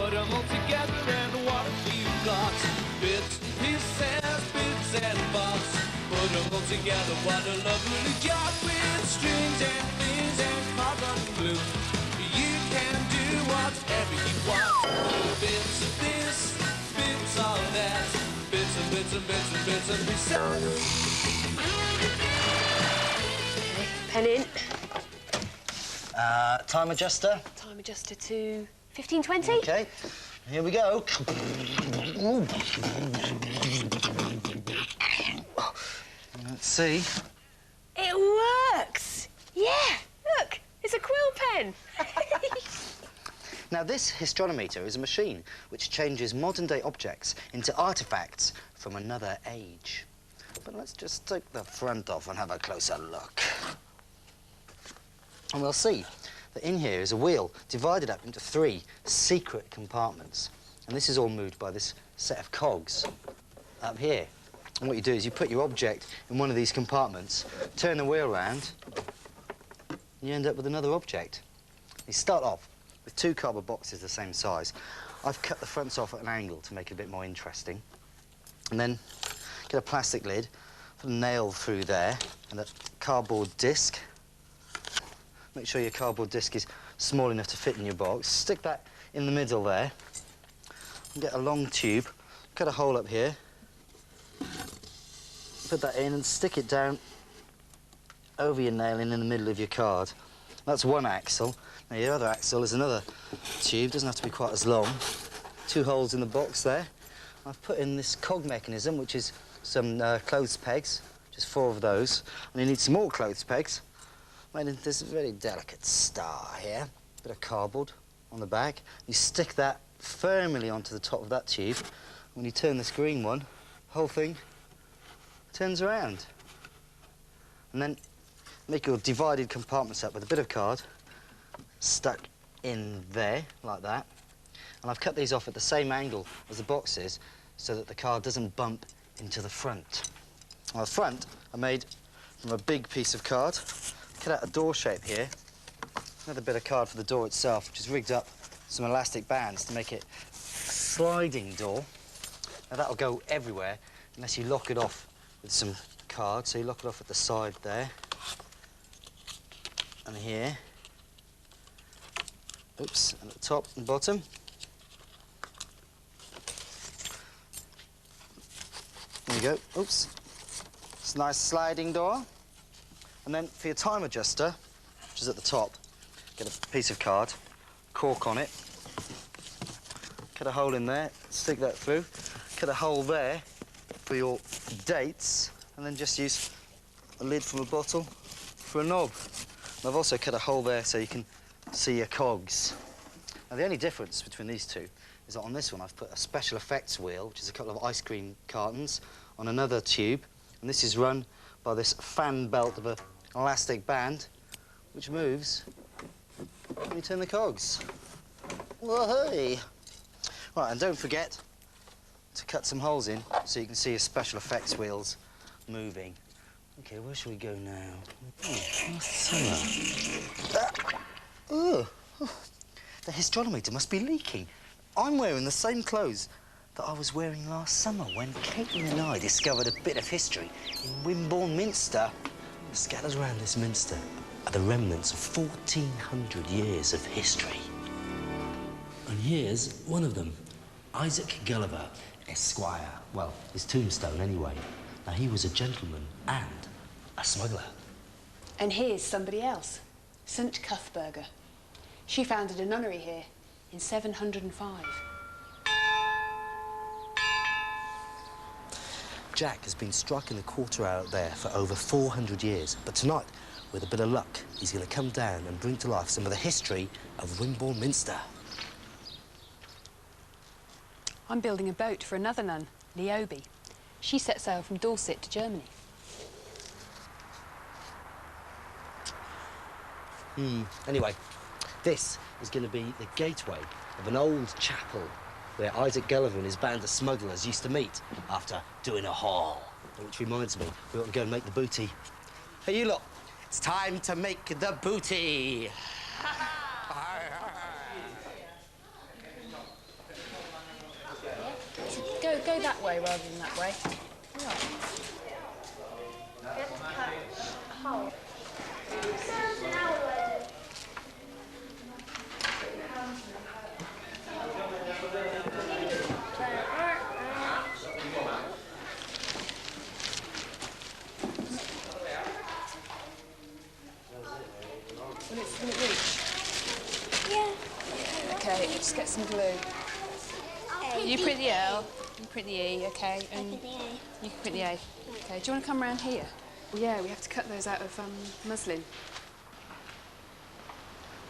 put them all together and what have you got? Bits and pieces, bits and bobs. Put them all together, what a lovely job. With strings and things and carbon glue, you can do whatever you want. Bits of this, bits of that. Bits and bits and bits and bits and pieces. Pen in. Time adjuster. Time adjuster to 15:20. OK, here we go. Let's see. It works! Yeah, look, it's a quill pen. Now, this hystronometer is a machine which changes modern-day objects into artefacts from another age. But let's just take the front off and have a closer look. And we'll see that in here is a wheel divided up into 3 secret compartments. And this is all moved by this set of cogs up here. And what you do is you put your object in one of these compartments, turn the wheel round, and you end up with another object. You start off with 2 cardboard boxes the same size. I've cut the fronts off at an angle to make it a bit more interesting. And then get a plastic lid, put a nail through there, and a cardboard disc. Make sure your cardboard disc is small enough to fit in your box. Stick that in the middle there. And get a long tube, cut a hole up here, put that in and stick it down over your nail in the middle of your card. That's one axle. Now, your other axle is another tube, doesn't have to be quite as long. 2 holes in the box there. I've put in this cog mechanism, which is some clothes pegs, just 4 of those. And you need some more clothes pegs. Made into this very delicate star here. Bit of cardboard on the back. You stick that firmly onto the top of that tube. When you turn this green one, the whole thing turns around. And then make your divided compartments up with a bit of card stuck in there, like that. And I've cut these off at the same angle as the boxes so that the card doesn't bump into the front. Well, the front I made from a big piece of card. Cut out a door shape here. Another bit of card for the door itself, which is rigged up some elastic bands to make it a sliding door. Now, that'll go everywhere unless you lock it off with some card. So you lock it off at the side there. And here. Oops, and at the top and bottom. There you go. Oops. It's a nice sliding door. And then for your time adjuster, which is at the top, get a piece of card, cork on it, cut a hole in there, stick that through, cut a hole there for your dates, and then just use a lid from a bottle for a knob. And I've also cut a hole there so you can see your cogs. Now, the only difference between these two is that on this one I've put a special effects wheel, which is a couple of ice cream cartons, on another tube, and this is run by this fan belt of an elastic band, which moves when you turn the cogs. Whoa-hey! Right, and don't forget to cut some holes in so you can see your special effects wheels moving. OK, where shall we go now? Oh, summer. Oh, the hystronometer must be leaking. I'm wearing the same clothes that I was wearing last summer when Caitlin and I discovered a bit of history in Wimborne Minster. Scattered around this minster are the remnants of 1,400 years of history. And here's one of them, Isaac Gulliver, Esquire. Well, his tombstone anyway. Now, he was a gentleman and a smuggler. And here's somebody else, St. Cuthberga. She founded a nunnery here in 705. Jack has been striking the quarter out there for over 400 years, but tonight, with a bit of luck, he's going to come down and bring to life some of the history of Wimborne Minster. I'm building a boat for another nun, Niobe. She set sail from Dorset to Germany. Anyway, this is going to be the gateway of an old chapel where Isaac Gulliver and his band of smugglers used to meet after doing a haul. Which reminds me, we ought to go and make the booty. Hey, you lot, it's time to make the booty. go that way rather than that way. Right. Will it reach? Yeah. Okay, just get some glue. You print the L, you print the E, okay, and you can print the A. Okay, do you want to come round here? Yeah, we have to cut those out of muslin.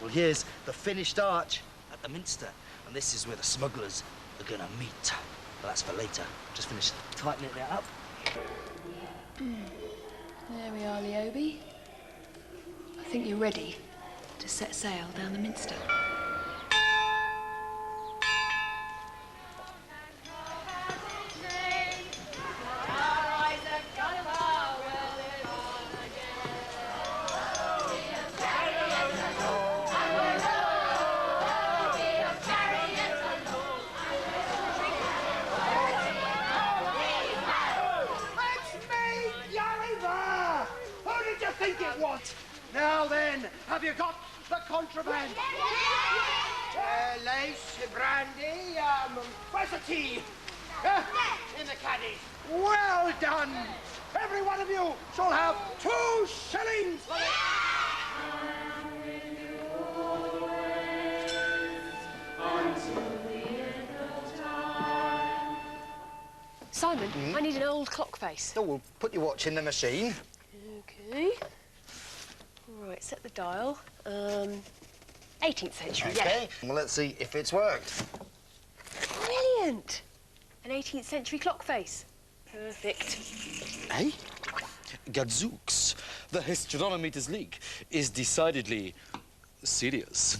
Well, here's the finished arch at the Minster, and this is where the smugglers are gonna meet. But that's for later. Just finished tightening it up. There we are, Leobi. I think you're ready to set sail down the Minster. Now then, have you got the contraband? Lace, brandy, where's the tea? In the caddies. Well done. Every one of you shall have 2 shillings. Simon, I need an old clock face. Oh, we'll put your watch in the machine. Okay. Right, set the dial. 18th century, Okay. Well, let's see if it's worked. yeah. Brilliant! An 18th century clock face. Perfect. Hey? Gadzooks, the Hestronometer's leak is decidedly serious.